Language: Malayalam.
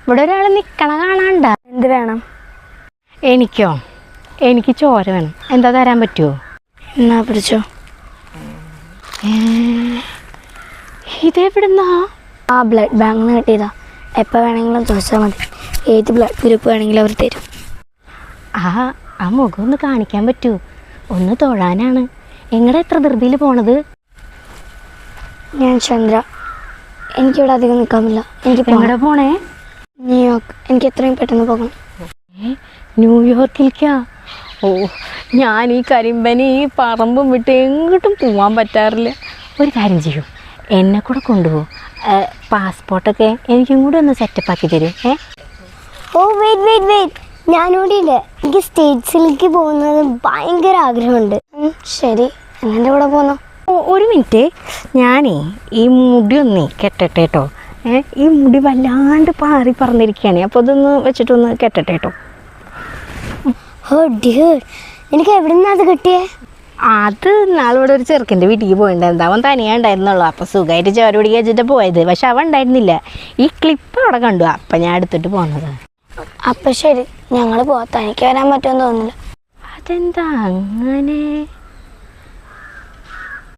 ഇവിടെ ഒരാൾ നിൽക്കണ കാണാണ്ട. എന്ത് വേണം? എനിക്കോ? എനിക്ക് ചോര വേണം. എന്താ തരാൻ പറ്റുമോ? എന്നാ പിടിച്ചോ. ഇതെവിടുന്നാ? ആ ബ്ലഡ് ബാങ്കിൽ നിന്ന് കിട്ടിയതാ. എപ്പോൾ വേണമെങ്കിലും ചോദിച്ചാൽ മതി. ഏത് ബ്ലഡ് ഗ്രൂപ്പ് വേണമെങ്കിലും അവർ തരും. ആ മുഖം ഒന്ന് കാണിക്കാൻ പറ്റുമോ? ഒന്ന് തൊഴാനാണ്. എങ്ങടെ എത്ര ധൃതിയിൽ പോണത്? ഞാൻ ചന്ദ്ര. എനിക്കിവിടെ അധികം നിൽക്കാൻ പറ്റില്ല. എനിക്ക് എങ്ങടെ പോണേ? ന്യൂയോർക്ക്. എനിക്ക് എത്രയും പെട്ടെന്ന് പോകണം. ന്യൂയോർക്കിലേക്കാ? ഓ, ഞാൻ ഈ കരിമ്പനി ഈ പറമ്പും വിട്ട് എങ്ങോട്ടും പോകാൻ പറ്റാറില്ല. ഒരു കാര്യം ചെയ്യൂ, എന്നെ കൂടെ കൊണ്ടുപോകും. പാസ്പോർട്ടൊക്കെ എനിക്കും കൂടെ ഒന്ന് സെറ്റപ്പ് ആക്കി തരും. ഓ വെയിറ്റ്, ഞാനിവിടെ ഇല്ലേ. എനിക്ക് സ്റ്റേറ്റ്സിലേക്ക് പോകുന്നത് ഭയങ്കര ആഗ്രഹമുണ്ട്. ശരി, എന്നെ കൂടെ പോന്നോ? ഒരു മിനിറ്റ്, ഞാനേ ഈ മുടി ഒന്നേ കെട്ടട്ടെ കേട്ടോ. ഈ മുടി വല്ലാണ്ട് പാറി പറന്നിരിക്കുകയാണ്. അപ്പോൾ അതൊന്ന് വെച്ചിട്ടൊന്ന് കെട്ടട്ടെ കേട്ടോ. ഓ ഡിയർ, എനിക്ക് എവിടെ നിന്നാ അത് കിട്ടിയേ? അത് നാളിവിടെ ഒരു ചെറുക്കൻ്റെ വീട്ടിലേക്ക് പോയിണ്ടായിരുന്നു. അവൻ തനിയാ ഉണ്ടായിരുന്നുള്ളൂ. അപ്പോൾ സുഖമായിട്ട് ചോര പിടിക്കുക വെച്ചിട്ട് പോയത്. പക്ഷെ അവൻ ഉണ്ടായിരുന്നില്ല. ഈ ക്ലിപ്പ് അവിടെ കണ്ടു. അപ്പം ഞാൻ എടുത്തിട്ട് പോന്നത്. അപ്പം ശരി, ഞങ്ങൾ പോകാം. തനിക്ക് വരാൻ പറ്റുമെന്ന് തോന്നുന്നില്ല. അതെന്താ അങ്ങനെ?